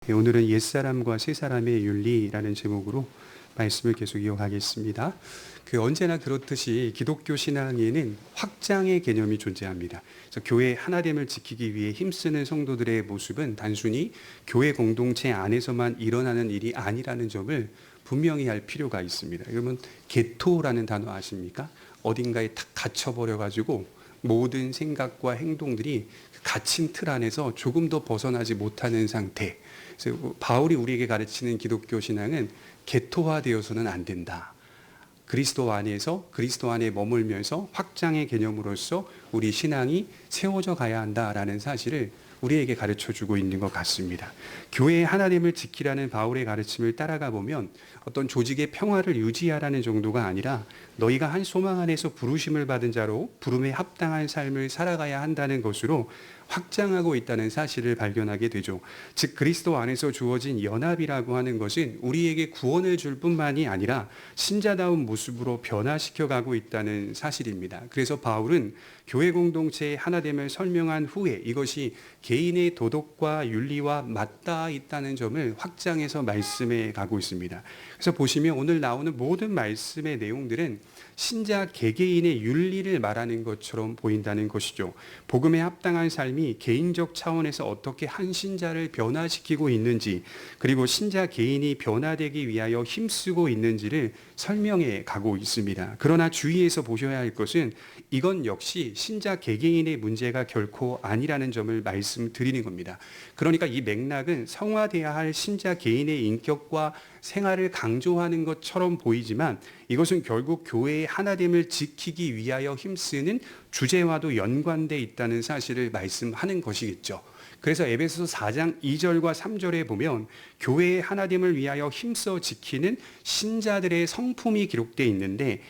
오늘은 옛사람과 새사람의 윤리라는 제목으로 말씀을 계속 이어가겠습니다. 언제나 그렇듯이 기독교 신앙에는 확장의 개념이 존재합니다. 그래서 교회 하나됨을 지키기 위해 힘쓰는 성도들의 모습은 단순히 교회 공동체 안에서만 일어나는 일이 아니라는 점을 분명히 할 필요가 있습니다. 여러분, 게토라는 단어 아십니까? 어딘가에 탁 갇혀버려가지고 모든 생각과 행동들이 갇힌 틀 안에서 조금 더 벗어나지 못하는 상태. 그래서 바울이 우리에게 가르치는 기독교 신앙은 게토화되어서는 안 된다. 그리스도 안에 머물면서 확장의 개념으로서 우리 신앙이 세워져 가야 한다라는 사실을 우리에게 가르쳐주고 있는 것 같습니다. 교회의 하나됨을 지키라는 바울의 가르침을 따라가 보면 어떤 조직의 평화를 유지하라는 정도가 아니라 너희가 한 소망 안에서 부르심을 받은 자로 부름에 합당한 삶을 살아가야 한다는 것으로 확장하고 있다는 사실을 발견하게 되죠. 즉 그리스도 안에서 주어진 연합이라고 하는 것은 우리에게 구원을 줄 뿐만이 아니라 신자다운 모습으로 변화시켜 가고 있다는 사실입니다. 그래서 바울은 교회 공동체의 하나됨을 설명한 후에 이것이 개인의 도덕과 윤리와 맞닿아 있다는 점을 확장해서 말씀해 가고 있습니다. 그래서 보시면 오늘 나오는 모든 말씀의 내용들은 신자 개개인의 윤리를 말하는 것처럼 보인다는 것이죠. 복음에 합당한 삶이 개인적 차원에서 어떻게 한 신자를 변화시키고 있는지, 그리고 신자 개인이 변화되기 위하여 힘쓰고 있는지를 설명해 가고 있습니다. 그러나 주의해서 보셔야 할 것은 이건 역시 신자 개개인의 문제가 결코 아니라는 점을 말씀드리는 겁니다. 그러니까 이 맥락은 성화돼야 할 신자 개인의 인격과 생활을 강조하는 것처럼 보이지만 이것은 결국 교회의 하나됨을 지키기 위하여 힘쓰는 주제와도 연관되어 있다는 사실을 말씀하는 것이겠죠. 그래서 에베소서 4장 2절과 3절에 보면 교회의 하나됨을 위하여 힘써 지키는 신자들의 성품이 기록되어 있는데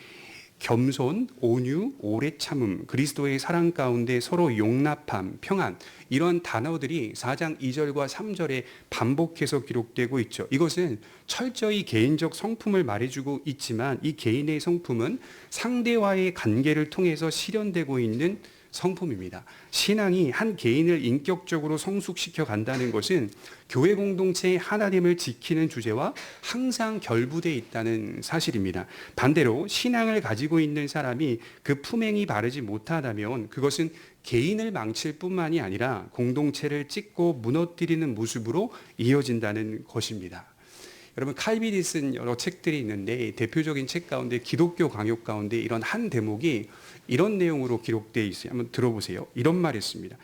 겸손, 온유, 오래 참음, 그리스도의 사랑 가운데 서로 용납함, 평안, 이런 단어들이 4장 2절과 3절에 반복해서 기록되고 있죠. 이것은 철저히 개인적 성품을 말해주고 있지만 이 개인의 성품은 상대와의 관계를 통해서 실현되고 있는 성품입니다. 신앙이 한 개인을 인격적으로 성숙시켜 간다는 것은 교회 공동체의 하나됨을 지키는 주제와 항상 결부되어 있다는 사실입니다. 반대로 신앙을 가지고 있는 사람이 그 품행이 바르지 못하다면 그것은 개인을 망칠 뿐만이 아니라 공동체를 찢고 무너뜨리는 모습으로 이어진다는 것입니다. 여러분, 칼빈이 쓴 여러 책들이 있는데 대표적인 책 가운데 기독교 강요 가운데 이런 한 대목이 이런 내용으로 기록되어 있어요. 한번 들어보세요. 이런 말이 있습니다.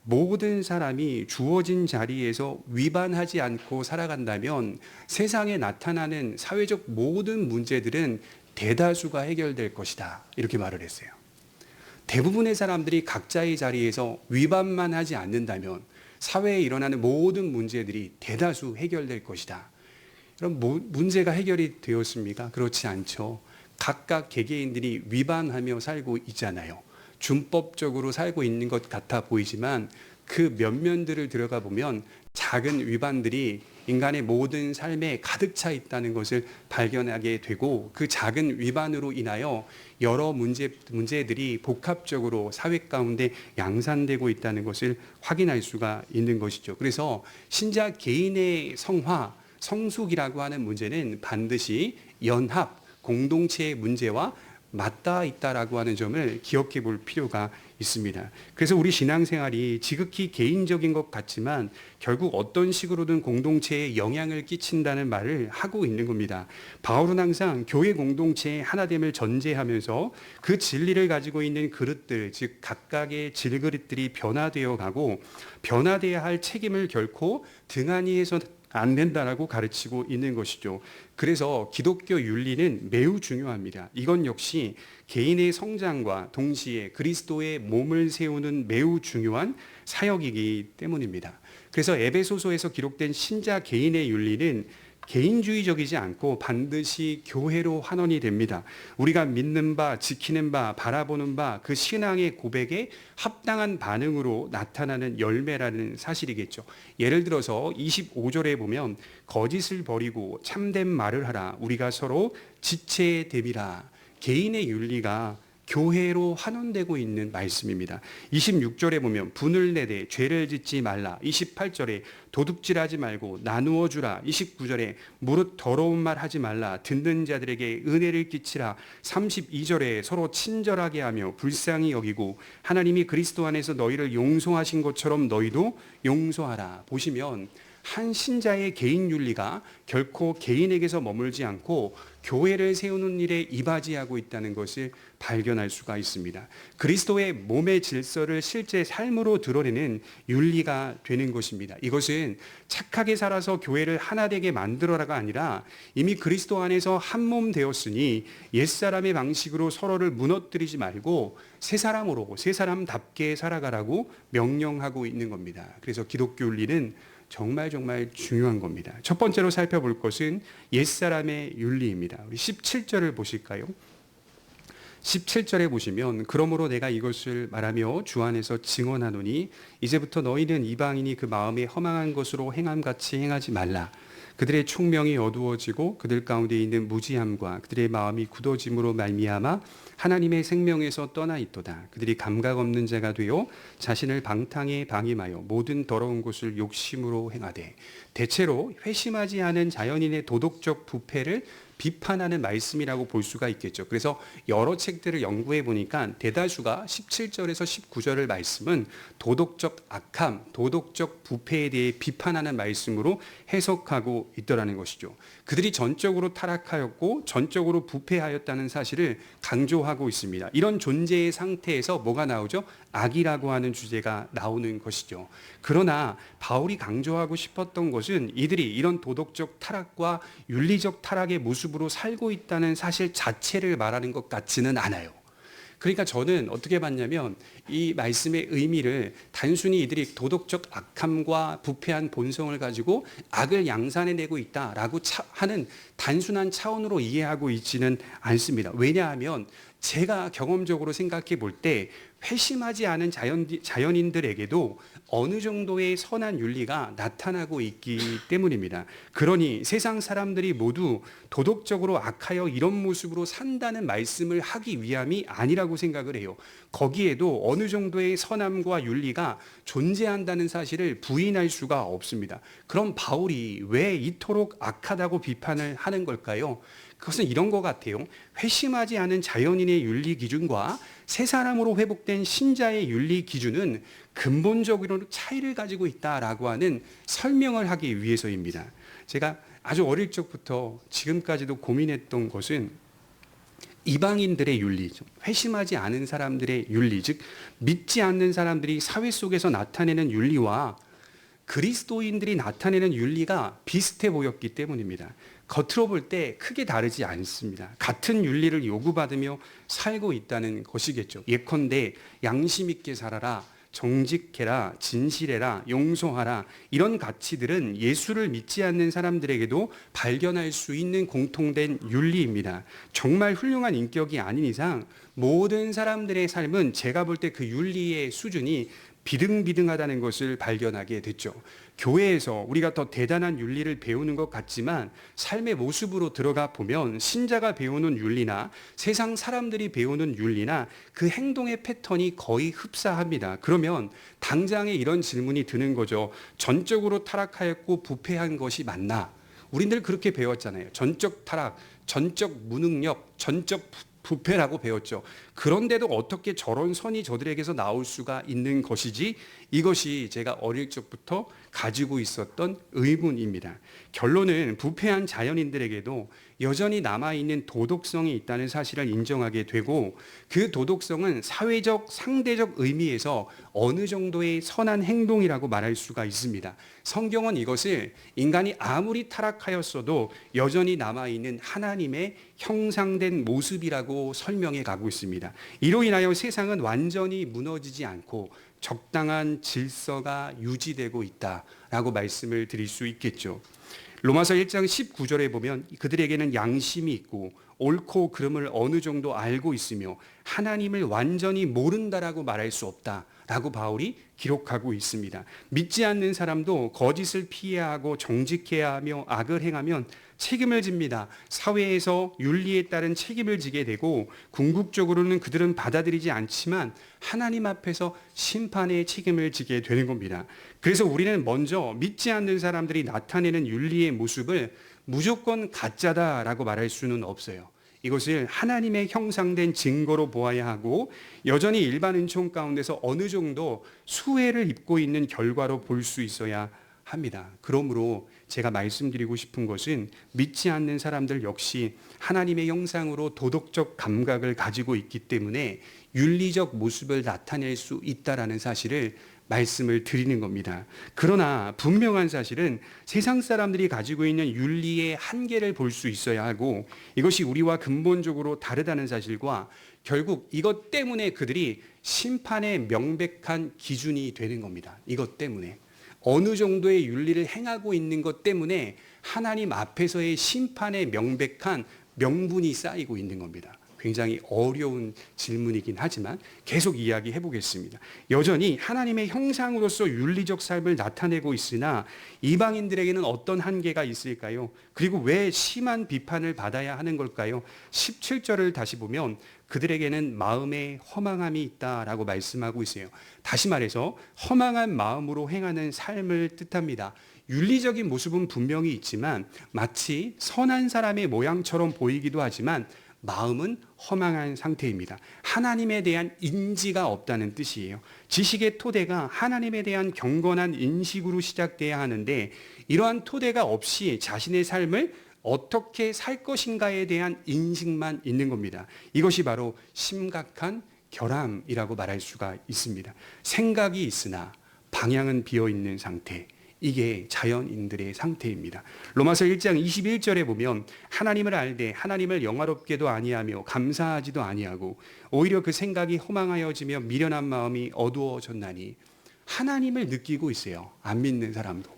모든 사람이 주어진 자리에서 위반하지 않고 살아간다면 세상에 나타나는 사회적 모든 문제들은 대다수가 해결될 것이다. 이렇게 말을 했어요. 대부분의 사람들이 각자의 자리에서 위반만 하지 않는다면 사회에 일어나는 모든 문제들이 대다수 해결될 것이다. 그럼 문제가 해결이 되었습니까? 그렇지 않죠. 각각 개개인들이 위반하며 살고 있잖아요. 준법적으로 살고 있는 것 같아 보이지만 그 면면들을 들어가 보면 작은 위반들이 인간의 모든 삶에 가득 차 있다는 것을 발견하게 되고 그 작은 위반으로 인하여 여러 문제들이 복합적으로 사회 가운데 양산되고 있다는 것을 확인할 수가 있는 것이죠. 그래서 신자 개인의 성화, 성숙이라고 하는 문제는 반드시 연합, 공동체의 문제와 맞닿아 있다라고 하는 점을 기억해 볼 필요가 있습니다. 그래서 우리 신앙생활이 지극히 개인적인 것 같지만 결국 어떤 식으로든 공동체에 영향을 끼친다는 말을 하고 있는 겁니다. 바울은 항상 교회 공동체의 하나됨을 전제하면서 그 진리를 가지고 있는 그릇들, 즉 각각의 질그릇들이 변화되어 가고 변화되어야 할 책임을 결코 등한히 해서 안 된다라고 가르치고 있는 것이죠. 그래서 기독교 윤리는 매우 중요합니다. 이건 역시 개인의 성장과 동시에 그리스도의 몸을 세우는 매우 중요한 사역이기 때문입니다. 그래서 에베소서에서 기록된 신자 개인의 윤리는 개인주의적이지 않고 반드시 교회로 환원이 됩니다. 우리가 믿는 바, 지키는 바, 바라보는 바, 그 신앙의 고백에 합당한 반응으로 나타나는 열매라는 사실이겠죠. 예를 들어서 25절에 보면 거짓을 버리고 참된 말을 하라. 우리가 서로 지체됨이라. 개인의 윤리가 교회로 환원되고 있는 말씀입니다. 26절에 보면 분을 내되 죄를 짓지 말라. 28절에 도둑질하지 말고 나누어 주라. 29절에 무릇 더러운 말 하지 말라. 듣는 자들에게 은혜를 끼치라. 32절에 서로 친절하게 하며 불쌍히 여기고 하나님이 그리스도 안에서 너희를 용서하신 것처럼 너희도 용서하라. 보시면 한 신자의 개인 윤리가 결코 개인에게서 머물지 않고 교회를 세우는 일에 이바지하고 있다는 것을 발견할 수가 있습니다. 그리스도의 몸의 질서를 실제 삶으로 드러내는 윤리가 되는 것입니다. 이것은 착하게 살아서 교회를 하나 되게 만들어라가 아니라 이미 그리스도 안에서 한 몸 되었으니 옛사람의 방식으로 서로를 무너뜨리지 말고 새 사람으로 새 사람답게 살아가라고 명령하고 있는 겁니다. 그래서 기독교 윤리는 정말 중요한 겁니다. 첫 번째로 살펴볼 것은 옛사람의 윤리입니다. 우리 17절을 보실까요? 17절에 보시면 그러므로 내가 이것을 말하며 주 안에서 증언하노니 이제부터 너희는 이방인이 그 마음에 허망한 것으로 행함같이 행하지 말라. 그들의 총명이 어두워지고 그들 가운데 있는 무지함과 그들의 마음이 굳어짐으로 말미암아 하나님의 생명에서 떠나 있도다. 그들이 감각 없는 자가 되어 자신을 방탕에 방임하여 모든 더러운 것을 욕심으로 행하되 대체로 회심하지 않은 자연인의 도덕적 부패를 비판하는 말씀이라고 볼 수가 있겠죠. 그래서 여러 책들을 연구해 보니까 대다수가 17절에서 19절의 말씀은 도덕적 악함, 도덕적 부패에 대해 비판하는 말씀으로 해석하고 있더라는 것이죠. 그들이 전적으로 타락하였고 전적으로 부패하였다는 사실을 강조하고 있습니다. 이런 존재의 상태에서 뭐가 나오죠? 악이라고 하는 주제가 나오는 것이죠. 그러나 바울이 강조하고 싶었던 것은 이들이 이런 도덕적 타락과 윤리적 타락의 모습으로 살고 있다는 사실 자체를 말하는 것 같지는 않아요. 그러니까 저는 어떻게 봤냐면 이 말씀의 의미를 단순히 이들이 도덕적 악함과 부패한 본성을 가지고 악을 양산해내고 있다라고 하는 단순한 차원으로 이해하고 있지는 않습니다. 왜냐하면 제가 경험적으로 생각해 볼 때 회심하지 않은 자연인들에게도 어느 정도의 선한 윤리가 나타나고 있기 때문입니다. 그러니 세상 사람들이 모두 도덕적으로 악하여 이런 모습으로 산다는 말씀을 하기 위함이 아니라고 생각을 해요. 거기에도 어느 정도의 선함과 윤리가 존재한다는 사실을 부인할 수가 없습니다. 그럼 바울이 왜 이토록 악하다고 비판을 하는 걸까요? 그것은 이런 것 같아요. 회심하지 않은 자연인의 윤리 기준과 새 사람으로 회복된 신자의 윤리 기준은 근본적으로 차이를 가지고 있다라고 하는 설명을 하기 위해서입니다. 제가 아주 어릴 적부터 지금까지도 고민했던 것은 이방인들의 윤리, 회심하지 않은 사람들의 윤리, 즉 믿지 않는 사람들이 사회 속에서 나타내는 윤리와 그리스도인들이 나타내는 윤리가 비슷해 보였기 때문입니다. 겉으로 볼 때 크게 다르지 않습니다. 같은 윤리를 요구받으며 살고 있다는 것이겠죠. 예컨대 양심 있게 살아라, 정직해라, 진실해라, 용서하라, 이런 가치들은 예수를 믿지 않는 사람들에게도 발견할 수 있는 공통된 윤리입니다. 정말 훌륭한 인격이 아닌 이상 모든 사람들의 삶은 제가 볼 때 그 윤리의 수준이 비등비등하다는 것을 발견하게 됐죠. 교회에서 우리가 더 대단한 윤리를 배우는 것 같지만 삶의 모습으로 들어가 보면 신자가 배우는 윤리나 세상 사람들이 배우는 윤리나 그 행동의 패턴이 거의 흡사합니다. 그러면 당장에 이런 질문이 드는 거죠. 전적으로 타락하였고 부패한 것이 맞나? 우리들 그렇게 배웠잖아요. 전적 타락, 전적 무능력, 전적 부패라고 배웠죠. 그런데도 어떻게 저런 선이 저들에게서 나올 수가 있는 것이지? 이것이 제가 어릴 적부터 가지고 있었던 의문입니다. 결론은 부패한 자연인들에게도 여전히 남아있는 도덕성이 있다는 사실을 인정하게 되고 그 도덕성은 사회적, 상대적 의미에서 어느 정도의 선한 행동이라고 말할 수가 있습니다. 성경은 이것을 인간이 아무리 타락하였어도 여전히 남아있는 하나님의 형상된 모습이라고 설명해 가고 있습니다. 이로 인하여 세상은 완전히 무너지지 않고 적당한 질서가 유지되고 있다라고 말씀을 드릴 수 있겠죠. 로마서 1장 19절에 보면 그들에게는 양심이 있고 옳고 그름을 어느 정도 알고 있으며 하나님을 완전히 모른다라고 말할 수 없다라고 바울이 기록하고 있습니다. 믿지 않는 사람도 거짓을 피해야 하고 정직해야 하며 악을 행하면 책임을 집니다. 사회에서 윤리에 따른 책임을 지게 되고 궁극적으로는 그들은 받아들이지 않지만 하나님 앞에서 심판의 책임을 지게 되는 겁니다. 그래서 우리는 먼저 믿지 않는 사람들이 나타내는 윤리의 모습을 무조건 가짜다라고 말할 수는 없어요. 이것을 하나님의 형상된 증거로 보아야 하고 여전히 일반 은총 가운데서 어느 정도 수혜를 입고 있는 결과로 볼 수 있어야 합니다. 그러므로 제가 말씀드리고 싶은 것은 믿지 않는 사람들 역시 하나님의 형상으로 도덕적 감각을 가지고 있기 때문에 윤리적 모습을 나타낼 수 있다라는 사실을 말씀을 드리는 겁니다. 그러나 분명한 사실은 세상 사람들이 가지고 있는 윤리의 한계를 볼 수 있어야 하고 이것이 우리와 근본적으로 다르다는 사실과 결국 이것 때문에 그들이 심판의 명백한 기준이 되는 겁니다. 이것 때문에 어느 정도의 윤리를 행하고 있는 것 때문에 하나님 앞에서의 심판의 명백한 명분이 쌓이고 있는 겁니다. 굉장히 어려운 질문이긴 하지만 계속 이야기해 보겠습니다. 여전히 하나님의 형상으로서 윤리적 삶을 나타내고 있으나 이방인들에게는 어떤 한계가 있을까요? 그리고 왜 심한 비판을 받아야 하는 걸까요? 17절을 다시 보면 그들에게는 마음에 허망함이 있다라고 말씀하고 있어요. 다시 말해서 허망한 마음으로 행하는 삶을 뜻합니다. 윤리적인 모습은 분명히 있지만 마치 선한 사람의 모양처럼 보이기도 하지만 마음은 허망한 상태입니다. 하나님에 대한 인지가 없다는 뜻이에요. 지식의 토대가 하나님에 대한 경건한 인식으로 시작돼야 하는데 이러한 토대가 없이 자신의 삶을 어떻게 살 것인가에 대한 인식만 있는 겁니다. 이것이 바로 심각한 결함이라고 말할 수가 있습니다. 생각이 있으나 방향은 비어있는 상태. 이게 자연인들의 상태입니다. 로마서 1장 21절에 보면 하나님을 알되 하나님을 영화롭게도 아니하며 감사하지도 아니하고 오히려 그 생각이 허망하여지며 미련한 마음이 어두워졌나니 하나님을 느끼고 있어요. 안 믿는 사람도.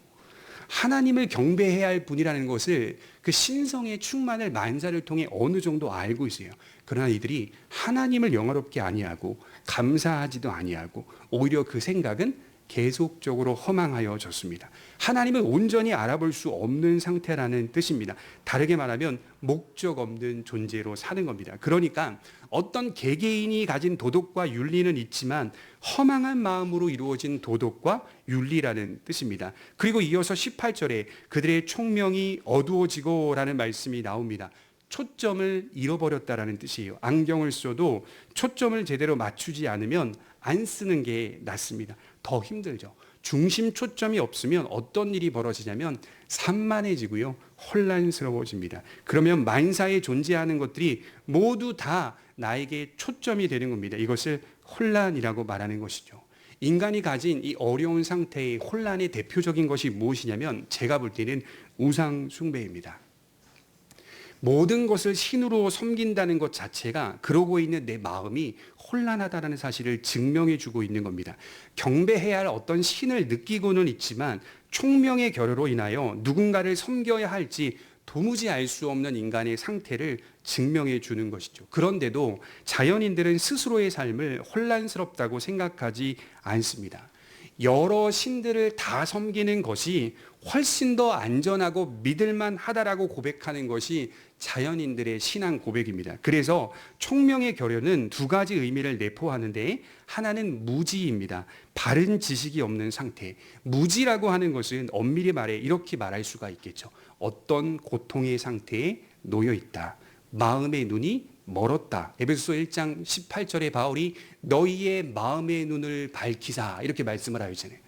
하나님을 경배해야 할 분이라는 것을 그 신성의 충만을 만사를 통해 어느 정도 알고 있어요. 그러나 이들이 하나님을 영화롭게 아니하고 감사하지도 아니하고 오히려 그 생각은 계속적으로 허망하여졌습니다. 하나님을 온전히 알아볼 수 없는 상태라는 뜻입니다. 다르게 말하면 목적 없는 존재로 사는 겁니다. 그러니까 어떤 개개인이 가진 도덕과 윤리는 있지만 허망한 마음으로 이루어진 도덕과 윤리라는 뜻입니다. 그리고 이어서 18절에 그들의 총명이 어두워지고 라는 말씀이 나옵니다. 초점을 잃어버렸다라는 뜻이에요. 안경을 써도 초점을 제대로 맞추지 않으면 안 쓰는 게 낫습니다. 더 힘들죠. 중심 초점이 없으면 어떤 일이 벌어지냐면 산만해지고요. 혼란스러워집니다. 그러면 만사에 존재하는 것들이 모두 다 나에게 초점이 되는 겁니다. 이것을 혼란이라고 말하는 것이죠. 인간이 가진 이 어려운 상태의 혼란의 대표적인 것이 무엇이냐면 제가 볼 때는 우상 숭배입니다. 모든 것을 신으로 섬긴다는 것 자체가 그러고 있는 내 마음이 혼란하다는 사실을 증명해 주고 있는 겁니다. 경배해야 할 어떤 신을 느끼고는 있지만 총명의 결여로 인하여 누군가를 섬겨야 할지 도무지 알 수 없는 인간의 상태를 증명해 주는 것이죠. 그런데도 자연인들은 스스로의 삶을 혼란스럽다고 생각하지 않습니다. 여러 신들을 다 섬기는 것이 훨씬 더 안전하고 믿을만 하다라고 고백하는 것이 자연인들의 신앙 고백입니다. 그래서 총명의 결여는 두 가지 의미를 내포하는데 하나는 무지입니다. 바른 지식이 없는 상태. 무지라고 하는 것은 엄밀히 말해 이렇게 말할 수가 있겠죠. 어떤 고통의 상태에 놓여 있다. 마음의 눈이 멀었다. 에베소서 1장 18절에 바울이 너희의 마음의 눈을 밝히사 이렇게 말씀을 하잖아요.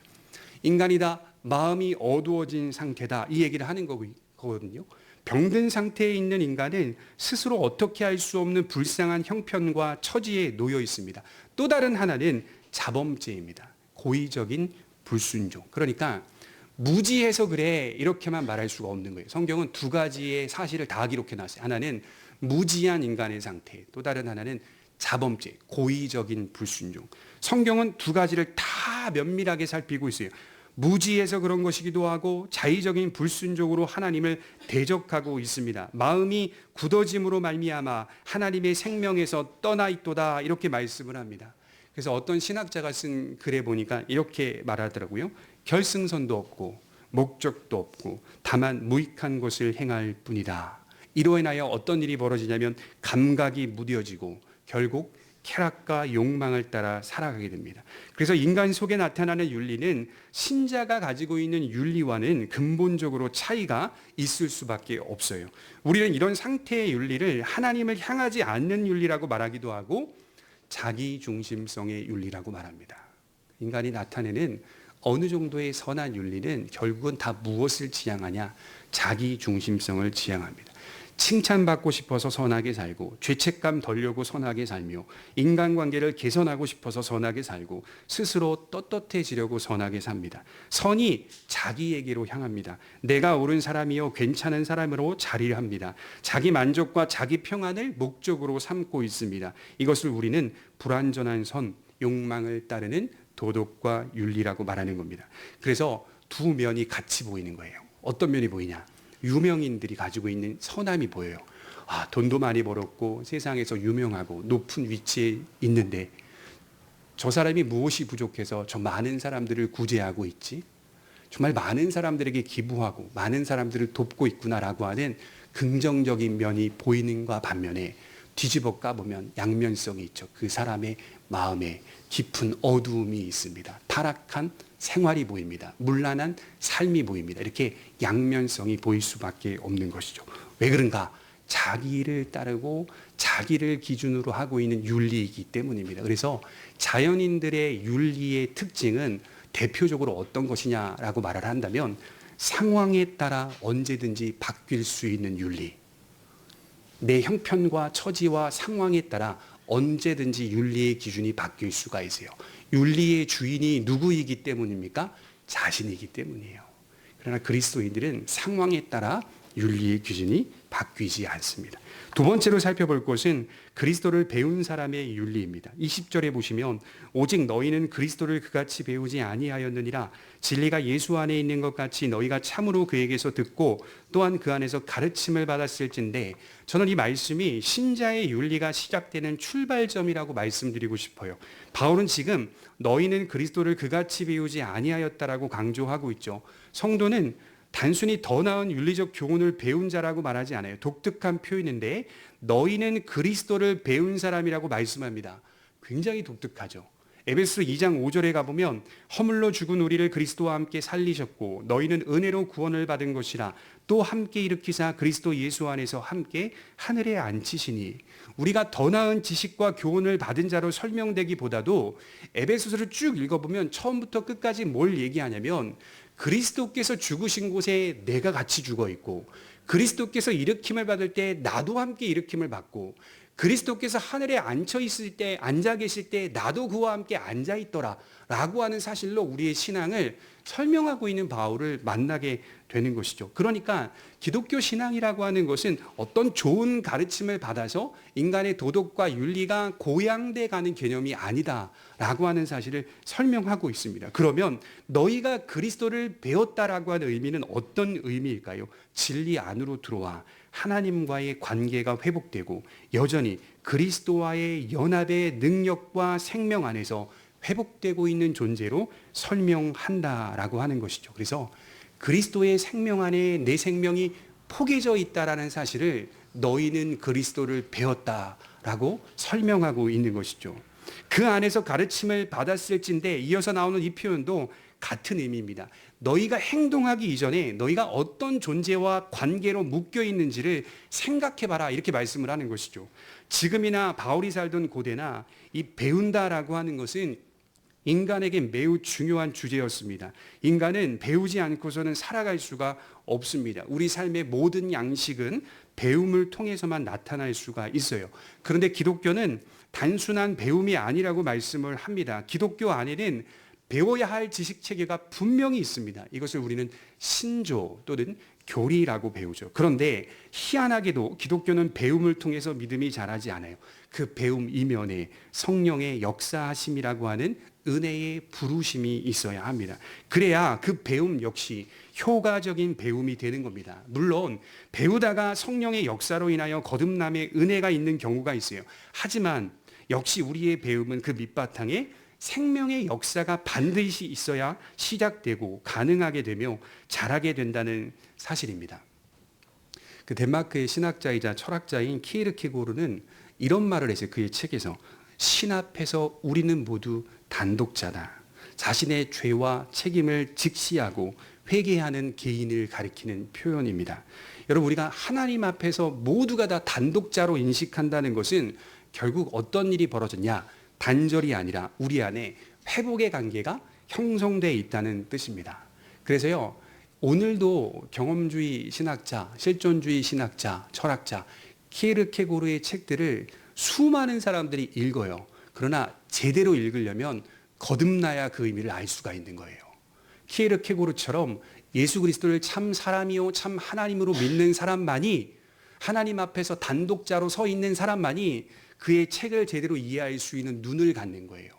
인간이다. 마음이 어두워진 상태다. 이 얘기를 하는 거거든요. 병든 상태에 있는 인간은 스스로 어떻게 할 수 없는 불쌍한 형편과 처지에 놓여 있습니다. 또 다른 하나는 자범죄입니다. 고의적인 불순종. 그러니까 무지해서 그래 이렇게만 말할 수가 없는 거예요. 성경은 두 가지의 사실을 다 기록해 놨어요. 하나는 무지한 인간의 상태, 또 다른 하나는 자범죄, 고의적인 불순종. 성경은 두 가지를 다 면밀하게 살피고 있어요. 무지해서 그런 것이기도 하고 자의적인 불순종으로 하나님을 대적하고 있습니다. 마음이 굳어짐으로 말미암아 하나님의 생명에서 떠나 있도다 이렇게 말씀을 합니다. 그래서 어떤 신학자가 쓴 글에 보니까 이렇게 말하더라고요. 결승선도 없고 목적도 없고 다만 무익한 것을 행할 뿐이다. 이로 인하여 어떤 일이 벌어지냐면 감각이 무뎌지고 결국 쾌락과 욕망을 따라 살아가게 됩니다. 그래서 인간 속에 나타나는 윤리는 신자가 가지고 있는 윤리와는 근본적으로 차이가 있을 수밖에 없어요. 우리는 이런 상태의 윤리를 하나님을 향하지 않는 윤리라고 말하기도 하고 자기 중심성의 윤리라고 말합니다. 인간이 나타내는 어느 정도의 선한 윤리는 결국은 다 무엇을 지향하냐? 자기 중심성을 지향합니다. 칭찬받고 싶어서 선하게 살고, 죄책감 덜려고 선하게 살며, 인간관계를 개선하고 싶어서 선하게 살고, 스스로 떳떳해지려고 선하게 삽니다. 선이 자기에게로 향합니다. 내가 옳은 사람이요 괜찮은 사람으로 자리를 합니다. 자기 만족과 자기 평안을 목적으로 삼고 있습니다. 이것을 우리는 불완전한 선, 욕망을 따르는 도덕과 윤리라고 말하는 겁니다. 그래서 두 면이 같이 보이는 거예요. 어떤 면이 보이냐? 유명인들이 가지고 있는 선함이 보여요. 아, 돈도 많이 벌었고 세상에서 유명하고 높은 위치에 있는데 저 사람이 무엇이 부족해서 저 많은 사람들을 구제하고 있지? 정말 많은 사람들에게 기부하고 많은 사람들을 돕고 있구나라고 하는 긍정적인 면이 보이는가 반면에 뒤집어 까보면 양면성이 있죠. 그 사람의 마음에 깊은 어두움이 있습니다. 타락한 생활이 보입니다. 문란한 삶이 보입니다. 이렇게 양면성이 보일 수밖에 없는 것이죠. 왜 그런가? 자기를 따르고 자기를 기준으로 하고 있는 윤리이기 때문입니다. 그래서 자연인들의 윤리의 특징은 대표적으로 어떤 것이냐라고 말을 한다면 상황에 따라 언제든지 바뀔 수 있는 윤리. 내 형편과 처지와 상황에 따라 언제든지 윤리의 기준이 바뀔 수가 있어요. 윤리의 주인이 누구이기 때문입니까? 자신이기 때문이에요. 그러나 그리스도인들은 상황에 따라 윤리의 기준이 바뀌지 않습니다. 두 번째로 살펴볼 것은 그리스도를 배운 사람의 윤리입니다. 20절에 보시면 오직 너희는 그리스도를 그같이 배우지 아니하였느니라. 진리가 예수 안에 있는 것 같이 너희가 참으로 그에게서 듣고 또한 그 안에서 가르침을 받았을진데, 저는 이 말씀이 신자의 윤리가 시작되는 출발점이라고 말씀드리고 싶어요. 바울은 지금 너희는 그리스도를 그같이 배우지 아니하였다라고 강조하고 있죠. 성도는 단순히 더 나은 윤리적 교훈을 배운 자라고 말하지 않아요. 독특한 표현인데 너희는 그리스도를 배운 사람이라고 말씀합니다. 굉장히 독특하죠. 에베소 2장 5절에 가보면 허물로 죽은 우리를 그리스도와 함께 살리셨고 너희는 은혜로 구원을 받은 것이라 또 함께 일으키사 그리스도 예수 안에서 함께 하늘에 앉히시니. 우리가 더 나은 지식과 교훈을 받은 자로 설명되기보다도 에베소서를 쭉 읽어보면 처음부터 끝까지 뭘 얘기하냐면 그리스도께서 죽으신 곳에 내가 같이 죽어 있고 그리스도께서 일으킴을 받을 때 나도 함께 일으킴을 받고 그리스도께서 하늘에 앉아 계실 때 나도 그와 함께 앉아 있더라 라고 하는 사실로 우리의 신앙을 설명하고 있는 바울을 만나게 되는 것이죠. 그러니까 기독교 신앙이라고 하는 것은 어떤 좋은 가르침을 받아서 인간의 도덕과 윤리가 고양돼 가는 개념이 아니다라고 하는 사실을 설명하고 있습니다. 그러면 너희가 그리스도를 배웠다라고 하는 의미는 어떤 의미일까요? 진리 안으로 들어와 하나님과의 관계가 회복되고 여전히 그리스도와의 연합의 능력과 생명 안에서 회복되고 있는 존재로 설명한다라고 하는 것이죠. 그래서 그리스도의 생명 안에 내 생명이 포개져 있다라는 사실을 너희는 그리스도를 배웠다라고 설명하고 있는 것이죠. 그 안에서 가르침을 받았을진데 이어서 나오는 이 표현도 같은 의미입니다. 너희가 행동하기 이전에 너희가 어떤 존재와 관계로 묶여 있는지를 생각해봐라 이렇게 말씀을 하는 것이죠. 지금이나 바울이 살던 고대나 이 배운다라고 하는 것은 인간에게 매우 중요한 주제였습니다. 인간은 배우지 않고서는 살아갈 수가 없습니다. 우리 삶의 모든 양식은 배움을 통해서만 나타날 수가 있어요. 그런데 기독교는 단순한 배움이 아니라고 말씀을 합니다. 기독교 안에는 배워야 할 지식 체계가 분명히 있습니다. 이것을 우리는 신조 또는 교리라고 배우죠. 그런데 희한하게도 기독교는 배움을 통해서 믿음이 자라지 않아요. 그 배움 이면에 성령의 역사하심이라고 하는 은혜의 부르심이 있어야 합니다. 그래야 그 배움 역시 효과적인 배움이 되는 겁니다. 물론 배우다가 성령의 역사로 인하여 거듭남의 은혜가 있는 경우가 있어요. 하지만 역시 우리의 배움은 그 밑바탕에 생명의 역사가 반드시 있어야 시작되고 가능하게 되며 자라게 된다는 사실입니다. 그 덴마크의 신학자이자 철학자인 키에르케고르는 이런 말을 했어요. 그의 책에서 신 앞에서 우리는 모두 단독자다. 자신의 죄와 책임을 직시하고 회개하는 개인을 가리키는 표현입니다. 여러분, 우리가 하나님 앞에서 모두가 다 단독자로 인식한다는 것은 결국 어떤 일이 벌어졌냐? 단절이 아니라 우리 안에 회복의 관계가 형성되어 있다는 뜻입니다. 그래서요, 오늘도 경험주의 신학자, 실존주의 신학자, 철학자 키에르케고르의 책들을 수많은 사람들이 읽어요. 그러나 제대로 읽으려면 거듭나야 그 의미를 알 수가 있는 거예요. 키에르케고르처럼 예수 그리스도를 참 사람이요 참 하나님으로 믿는 사람만이, 하나님 앞에서 단독자로 서 있는 사람만이 그의 책을 제대로 이해할 수 있는 눈을 갖는 거예요.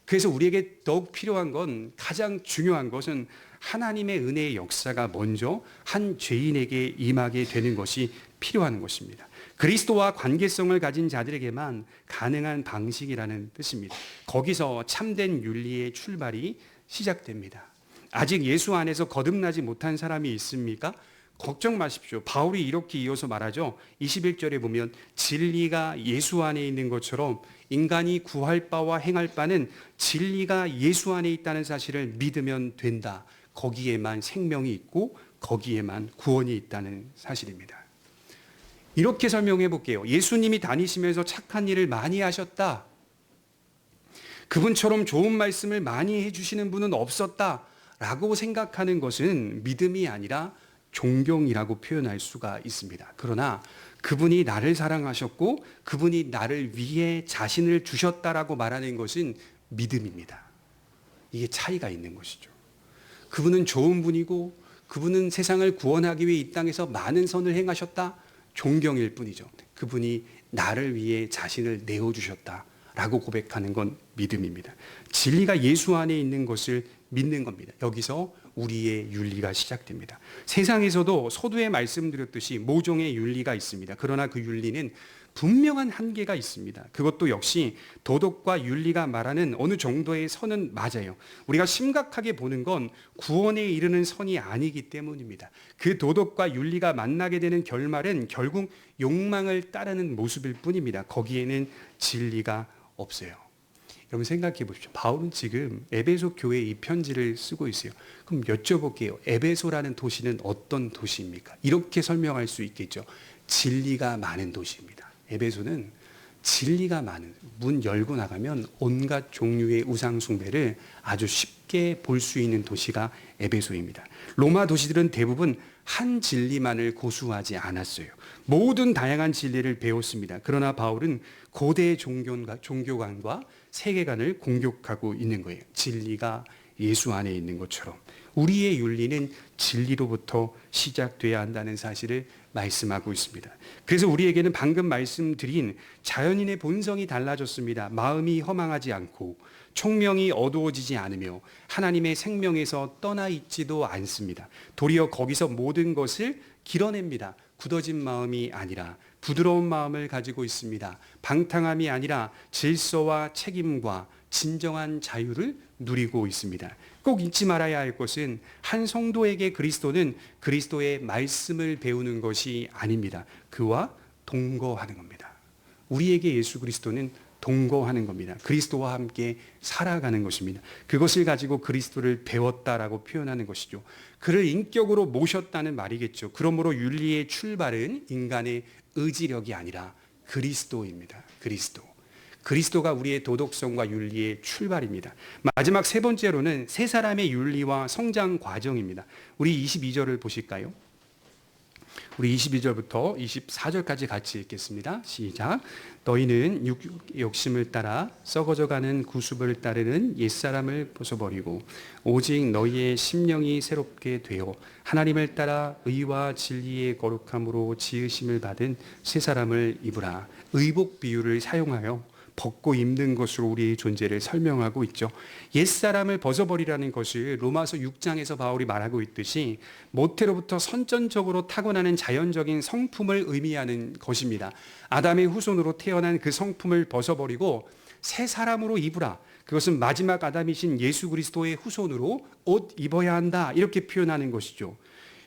그래서 우리에게 더욱 필요한 건, 가장 중요한 것은 하나님의 은혜의 역사가 먼저 한 죄인에게 임하게 되는 것이 필요한 것입니다. 그리스도와 관계성을 가진 자들에게만 가능한 방식이라는 뜻입니다. 거기서 참된 윤리의 출발이 시작됩니다. 아직 예수 안에서 거듭나지 못한 사람이 있습니까? 걱정 마십시오. 바울이 이렇게 이어서 말하죠. 21절에 보면 진리가 예수 안에 있는 것처럼 인간이 구할 바와 행할 바는 진리가 예수 안에 있다는 사실을 믿으면 된다. 거기에만 생명이 있고 거기에만 구원이 있다는 사실입니다. 이렇게 설명해 볼게요. 예수님이 다니시면서 착한 일을 많이 하셨다. 그분처럼 좋은 말씀을 많이 해주시는 분은 없었다. 라고 생각하는 것은 믿음이 아니라 존경이라고 표현할 수가 있습니다. 그러나 그분이 나를 사랑하셨고 그분이 나를 위해 자신을 주셨다라고 말하는 것은 믿음입니다. 이게 차이가 있는 것이죠. 그분은 좋은 분이고 그분은 세상을 구원하기 위해 이 땅에서 많은 선을 행하셨다. 존경일 뿐이죠. 그분이 나를 위해 자신을 내어주셨다라고 고백하는 건 믿음입니다. 진리가 예수 안에 있는 것을 믿는 겁니다. 여기서 우리의 윤리가 시작됩니다. 세상에서도 서두에 말씀드렸듯이 모종의 윤리가 있습니다. 그러나 그 윤리는 분명한 한계가 있습니다. 그것도 역시 도덕과 윤리가 말하는 어느 정도의 선은 맞아요. 우리가 심각하게 보는 건 구원에 이르는 선이 아니기 때문입니다. 그 도덕과 윤리가 만나게 되는 결말은 결국 욕망을 따르는 모습일 뿐입니다. 거기에는 진리가 없어요. 여러분 생각해 보십시오. 바울은 지금 에베소 교회에 이 편지를 쓰고 있어요. 그럼 여쭤볼게요. 에베소라는 도시는 어떤 도시입니까? 이렇게 설명할 수 있겠죠. 진리가 많은 도시입니다. 에베소는 진리가 많은, 문 열고 나가면 온갖 종류의 우상 숭배를 아주 쉽게 볼 수 있는 도시가 에베소입니다. 로마 도시들은 대부분 한 진리만을 고수하지 않았어요. 모든 다양한 진리를 배웠습니다. 그러나 바울은 고대 종교관과 세계관을 공격하고 있는 거예요. 진리가 예수 안에 있는 것처럼 우리의 윤리는 진리로부터 시작돼야 한다는 사실을 말씀하고 있습니다. 그래서 우리에게는 방금 말씀드린 자연인의 본성이 달라졌습니다. 마음이 허망하지 않고 총명이 어두워지지 않으며 하나님의 생명에서 떠나 있지도 않습니다. 도리어 거기서 모든 것을 길어냅니다. 굳어진 마음이 아니라 부드러운 마음을 가지고 있습니다. 방탕함이 아니라 질서와 책임과 진정한 자유를 누리고 있습니다. 꼭 잊지 말아야 할 것은 한 성도에게 그리스도는 그리스도의 말씀을 배우는 것이 아닙니다. 그와 동거하는 겁니다. 우리에게 예수 그리스도는 동거하는 겁니다. 그리스도와 함께 살아가는 것입니다. 그것을 가지고 그리스도를 배웠다라고 표현하는 것이죠. 그를 인격으로 모셨다는 말이겠죠. 그러므로 윤리의 출발은 인간의 의지력이 아니라 그리스도입니다. 그리스도가 우리의 도덕성과 윤리의 출발입니다. 마지막 세 번째로는 세 사람의 윤리와 성장 과정입니다. 우리 22절을 보실까요? 우리 22절부터 24절까지 같이 읽겠습니다. 시작. 너희는 욕심을 따라 썩어져가는 구습을 따르는 옛사람을 벗어버리고 오직 너희의 심령이 새롭게 되어 하나님을 따라 의와 진리의 거룩함으로 지으심을 받은 새 사람을 입으라. 의복 비유를 사용하여 벗고 입는 것으로 우리의 존재를 설명하고 있죠. 옛사람을 벗어버리라는 것을 로마서 6장에서 바울이 말하고 있듯이 모태로부터 선천적으로 타고나는 자연적인 성품을 의미하는 것입니다. 아담의 후손으로 태어난 그 성품을 벗어버리고 새 사람으로 입으라. 그것은 마지막 아담이신 예수 그리스도의 후손으로 옷 입어야 한다. 이렇게 표현하는 것이죠.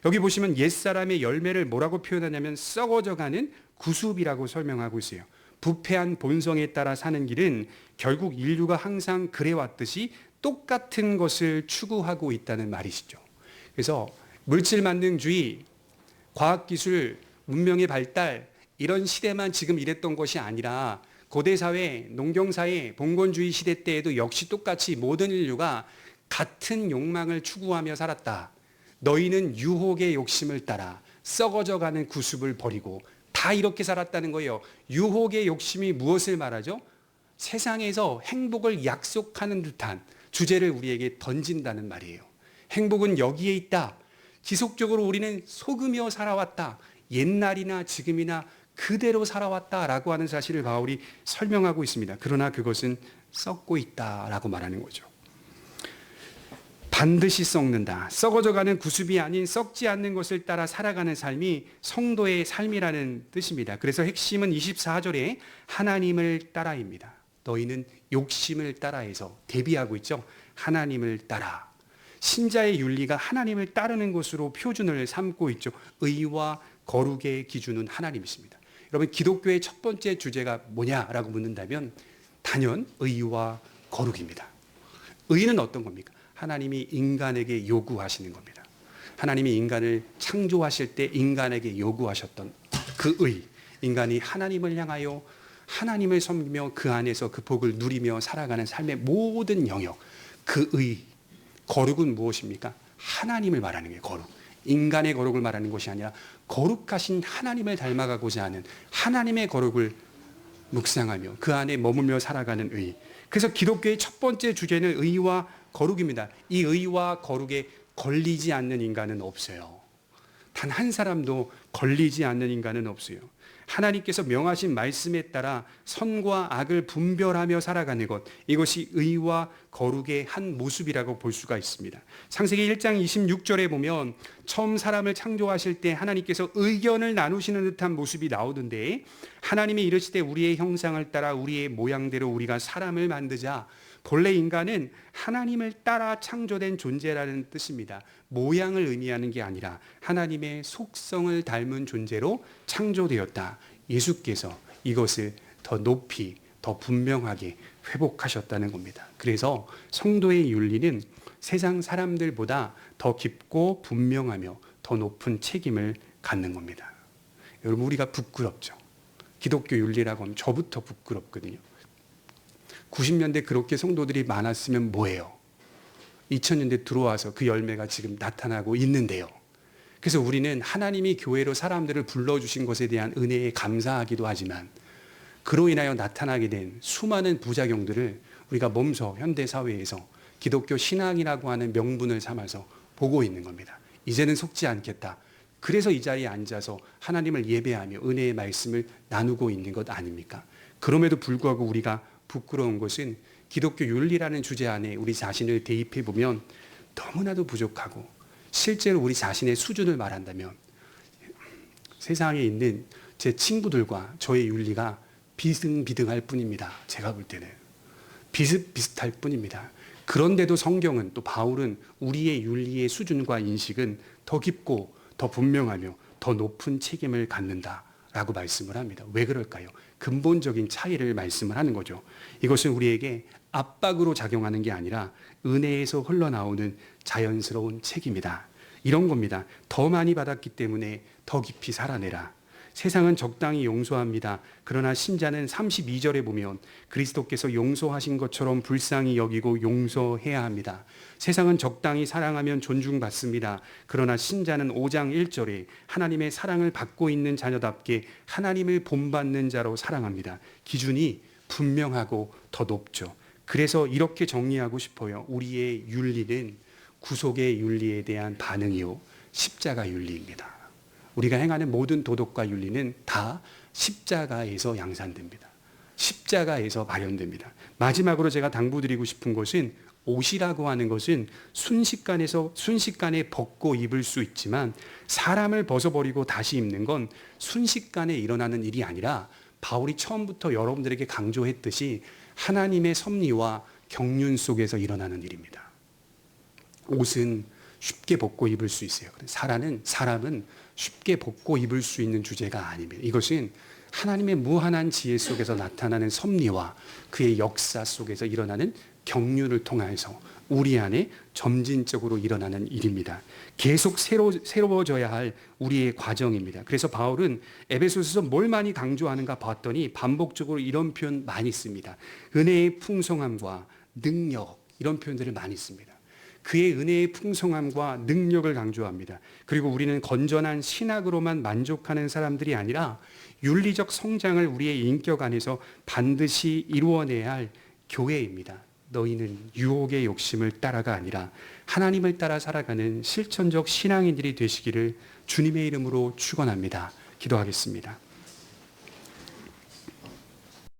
여기 보시면 옛사람의 열매를 뭐라고 표현하냐면 썩어져가는 구습이라고 설명하고 있어요. 부패한 본성에 따라 사는 길은 결국 인류가 항상 그래왔듯이 똑같은 것을 추구하고 있다는 말이시죠. 그래서 물질 만능주의, 과학기술, 문명의 발달 이런 시대만 지금 이랬던 것이 아니라 고대사회, 농경사회, 봉건주의 시대 때에도 역시 똑같이 모든 인류가 같은 욕망을 추구하며 살았다. 너희는 유혹의 욕심을 따라 썩어져가는 구습을 버리고 다 이렇게 살았다는 거예요. 유혹의 욕심이 무엇을 말하죠? 세상에서 행복을 약속하는 듯한 주제를 우리에게 던진다는 말이에요. 행복은 여기에 있다. 지속적으로 우리는 속으며 살아왔다. 옛날이나 지금이나 그대로 살아왔다라고 하는 사실을 바울이 설명하고 있습니다. 그러나 그것은 썩고 있다라고 말하는 거죠. 반드시 썩는다. 썩어져가는 구습이 아닌 썩지 않는 것을 따라 살아가는 삶이 성도의 삶이라는 뜻입니다. 그래서 핵심은 24절에 하나님을 따라입니다. 너희는 욕심을 따라해서 대비하고 있죠. 하나님을 따라. 신자의 윤리가 하나님을 따르는 것으로 표준을 삼고 있죠. 의와 거룩의 기준은 하나님이십니다. 여러분, 기독교의 첫 번째 주제가 뭐냐라고 묻는다면 단연 의와 거룩입니다. 의는 어떤 겁니까? 하나님이 인간에게 요구하시는 겁니다. 하나님이 인간을 창조하실 때 인간에게 요구하셨던 그 의, 인간이 하나님을 향하여 하나님을 섬기며 그 안에서 그 복을 누리며 살아가는 삶의 모든 영역, 그 의, 거룩은 무엇입니까? 하나님을 말하는 게 거룩. 인간의 거룩을 말하는 것이 아니라 거룩하신 하나님을 닮아가고자 하는 하나님의 거룩을 묵상하며 그 안에 머물며 살아가는 의. 그래서 기독교의 첫 번째 주제는 의와 거룩입니다. 이 의와 거룩에 걸리지 않는 인간은 없어요. 단 한 사람도 걸리지 않는 인간은 없어요. 하나님께서 명하신 말씀에 따라 선과 악을 분별하며 살아가는 것, 이것이 의와 거룩의 한 모습이라고 볼 수가 있습니다. 창세기 1장 26절에 보면 처음 사람을 창조하실 때 하나님께서 의견을 나누시는 듯한 모습이 나오던데, 하나님이 이르시되 우리의 형상을 따라 우리의 모양대로 우리가 사람을 만드자. 본래 인간은 하나님을 따라 창조된 존재라는 뜻입니다. 모양을 의미하는 게 아니라 하나님의 속성을 닮은 존재로 창조되었다. 예수께서 이것을 더 높이, 더 분명하게 회복하셨다는 겁니다. 그래서 성도의 윤리는 세상 사람들보다 더 깊고 분명하며 더 높은 책임을 갖는 겁니다. 여러분, 우리가 부끄럽죠. 기독교 윤리라고 하면 저부터 부끄럽거든요. 90년대 그렇게 성도들이 많았으면 뭐예요? 2000년대 들어와서 그 열매가 지금 나타나고 있는데요. 그래서 우리는 하나님이 교회로 사람들을 불러주신 것에 대한 은혜에 감사하기도 하지만 그로 인하여 나타나게 된 수많은 부작용들을 우리가 몸소 현대사회에서 기독교 신앙이라고 하는 명분을 삼아서 보고 있는 겁니다. 이제는 속지 않겠다. 그래서 이 자리에 앉아서 하나님을 예배하며 은혜의 말씀을 나누고 있는 것 아닙니까? 그럼에도 불구하고 우리가 부끄러운 것은 기독교 윤리라는 주제 안에 우리 자신을 대입해 보면 너무나도 부족하고, 실제로 우리 자신의 수준을 말한다면 세상에 있는 제 친구들과 저의 윤리가 비등비등할 뿐입니다. 제가 볼 때는 비슷비슷할 뿐입니다. 그런데도 성경은, 또 바울은 우리의 윤리의 수준과 인식은 더 깊고 더 분명하며 더 높은 책임을 갖는다라고 말씀을 합니다. 왜 그럴까요? 근본적인 차이를 말씀을 하는 거죠. 이것은 우리에게 압박으로 작용하는 게 아니라 은혜에서 흘러나오는 자연스러운 책임이다. 이런 겁니다. 더 많이 받았기 때문에 더 깊이 살아내라. 세상은 적당히 용서합니다. 그러나 신자는 32절에 보면 그리스도께서 용서하신 것처럼 불쌍히 여기고 용서해야 합니다. 세상은 적당히 사랑하면 존중받습니다. 그러나 신자는 5장 1절에 하나님의 사랑을 받고 있는 자녀답게 하나님을 본받는 자로 사랑합니다. 기준이 분명하고 더 높죠. 그래서 이렇게 정리하고 싶어요. 우리의 윤리는 구속의 윤리에 대한 반응이요, 십자가 윤리입니다. 우리가 행하는 모든 도덕과 윤리는 다 십자가에서 양산됩니다. 십자가에서 발현됩니다. 마지막으로 제가 당부드리고 싶은 것은 옷이라고 하는 것은 순식간에 벗고 입을 수 있지만 사람을 벗어버리고 다시 입는 건 순식간에 일어나는 일이 아니라 바울이 처음부터 여러분들에게 강조했듯이 하나님의 섭리와 경륜 속에서 일어나는 일입니다. 옷은 쉽게 벗고 입을 수 있어요. 사람은 쉽게 벗고 입을 수 있는 주제가 아닙니다. 이것은 하나님의 무한한 지혜 속에서 나타나는 섭리와 그의 역사 속에서 일어나는 경륜을 통해서 우리 안에 점진적으로 일어나는 일입니다. 계속 새로워져야 할 우리의 과정입니다. 그래서 바울은 에베소서에서 뭘 많이 강조하는가 봤더니 반복적으로 이런 표현 많이 씁니다. 은혜의 풍성함과 능력, 이런 표현들을 많이 씁니다. 그의 은혜의 풍성함과 능력을 강조합니다. 그리고 우리는 건전한 신학으로만 만족하는 사람들이 아니라 윤리적 성장을 우리의 인격 안에서 반드시 이루어내야 할 교회입니다. 너희는 유혹의 욕심을 따라가 아니라 하나님을 따라 살아가는 실천적 신앙인들이 되시기를 주님의 이름으로 축원합니다. 기도하겠습니다.